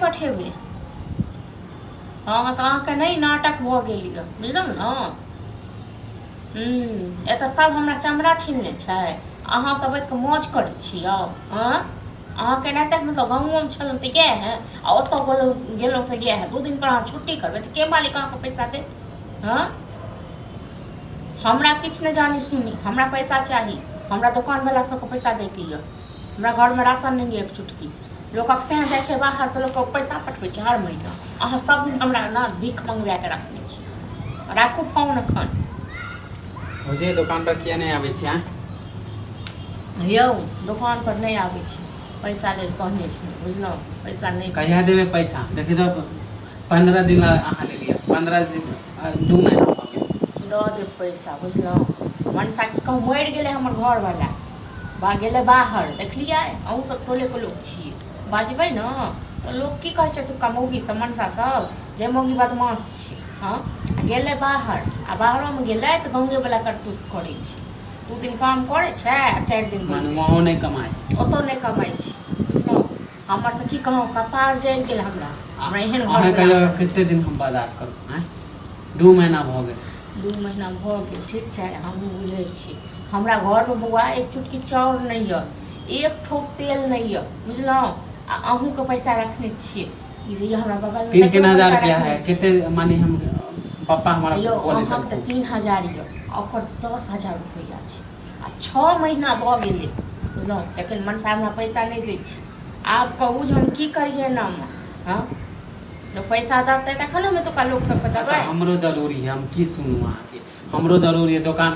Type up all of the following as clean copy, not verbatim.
पठेबे। हाँ तो अहाँके नहीं नाटक भ गेल य बुझलहुँ ने। एतऽ सब हमरा चमड़ा छीनने छै, अहाँ तऽ बैस कऽ मौज करै छियै। अहाँके एनाहिते मतलब गाँवोमे छलहुँ तऽ इएह है, आ ओतऽ गेलहुँ तऽ इएह है। 2 दिन पर अहाँ छुट्टी करबै तऽ के मालिक अहाँके पैसा देत? हाँ हमरा किछु नहि जानी सुनी, हमरा पैसा चाही। हमरा दोकानवला सबके पैसा दैके यऽ। हमरा घरमे राशन नहि यऽ एक चुटकी। लोकक सेह जाइ छै बाहर तऽ लोकके पैसा पठबै छै हर महीना। अहाँ सब दिन हमरा ने भीख मंगबा के रखने छी। राखू फोन एखन। मुझे दुकान पर किया नहीं आबै छी? यौ दुकान पर नहीं आबै छी, पैसा लेल कहने छी बुझलहुँ। पैसा नहीं कहिया देबै पैसा? देखी तो 15 दिन अहाँ ले लिया, 15 से 2 महीना हो गेल। दऽ देब पैसा बुझलहुँ। मनसा की कहूँ मरि गेलै हमर घरवला, गेलै बाहर। देखलियै अहूँ सब टोलेके लोक छियै, बाजबै ने तऽ लोक की कहै छै एतुक्का मौगी सब मनसा सब जे मौगी बदमाश छै। हाँ गेलै बाहर, आ बाहरोमे गेलै तऽ गाँवेवला करतूत करै छै। 2 दिन काम करै छै आ 4 दिन बैसै छै। नहीं कमाए, ओतौ नहीं कमाइ छै बुझलहुँ। हमर तऽ की कहूँ कपार जलि गेल हमरा एहन अहाँ घर। कहियो कते दिन हम बर्दाश्त करू? 2 महीना भऽ गेल। 2 महीना भऽ गेल, ठीक छै हमहूँ बुझै छी। हमरा घरमे बौआ एक चुटकी चाउर नहीं यऽ, एक ठोप तेल नहीं यऽ बुझलहुँ। आ अहूँके पैसा रखने छियै जे हमरा बगल में 3-3 हजार रुपया है। कते मानी हम पापा हमारा यौ बोले अहाँके तऽ 3000 यऽ, ओकर 10,000 रुपैआ छै। आ 6 महीना भऽ गेलै बुझलहुँ, लेकिन मनसा हमरा पैसा नहीं दै छै। आब कहू जे हम की करियै नामे। हाँ जब पैसा देतै तखन हम एतुक्का लोक सबके देबै। हमरो जरूरी है, हम की सुनू अहाँके। हमरो जरूरी है, दुकान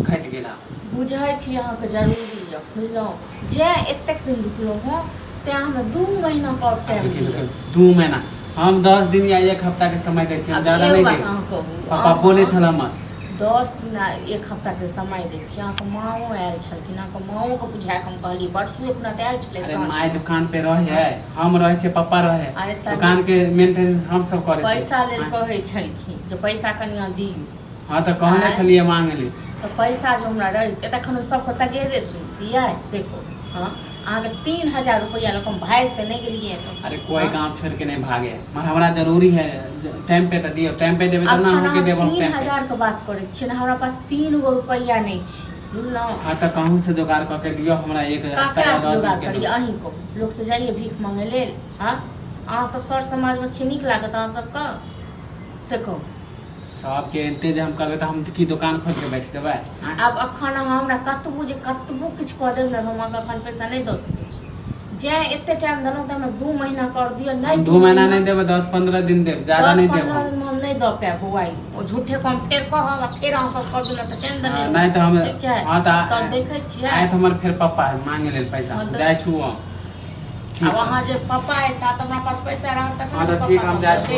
घटि गेला। बुझै छी अहाँके जरूरी यऽ बुझलहुँ। जे एतेक दिन रुकलहुँ हँ तेँ हमरा 2 महीना पर टाइम दिअ। 2 महीना हम 10 दिन या 1 हफ्ता के समय दै छी, हम ज्यादा नहीं दै। पापा बोले छला मत 10 दिन आ 1 हफ्ता के समय दै छी। अहाँके माँओ आयल छलखिन, अहाँके माँओ के बुझाए हम कहलियै परसू अपना तऽ आयल छलै। अरे माय दुकान पे रहे, हम रहे छै, पापा रहे, दुकान के मेंटेन हम सब करे छी। पैसा लेल कहै छलखिन जे पैसा कनिया दियौ। हाँ तो कहने छलिए मांगे ले। तो पैसा जो हमरा रहिते तखन हम सबके तगेदे सुनतियै से को। हाँ अहाँके 3000 रुपैआ लऽ हम भागि तऽ नहीं गेलियै तो। अरे कोई काम छोड़ के नहीं भागे, मगर हमरा जरूरी है। टाइम पे तो दियो, टाइम पे देबे तब ना हमके देबो। 3000 के बात करै छियै, हमरा पास 3 गो रुपैया नहीं छै बुझलहुँ। हाँ तो कहूँ से जुगाड़ करके दियो हमरा। 1 हफ्ता या 10 दिन करिए अहीं को लोक से जाइए भीख मांगे लेल। हाँ अहाँ सब सर समाज में छी, नीक लागत अहाँ सबके से कहू। सबके एते जे हम करबै तऽ हम की दुकान खोल के बैठ जेबै? आब अखन हमरा कतबो किछु कऽ देब ने, हम अखन पैसा नहीं दऽ सकै छी। जे एते टाइम देलहुँ तऽ हमरा 2 महीना कर दिअ। नहीं 2 महीना नहीं देबै, 10-15 दिन देब, ज्यादा नहीं देब। 10-15 दिन में हम नहीं दऽ पाएब बौआ। ओ झूठे को हम फेर कहब, फेर अहाँ सब कर देलहुँ तऽ टेंशन नहीं। नहीं तो हम ठीक छै हाँ तऽ देखै छियै। आए तो हमर फेर पापा मांगे लेल पैसा जाय छु। अब अहाँ जे पापा एता तऽ हमरा पास पैसा रहत तखन। हाँ तो ठीक हम जाय छु।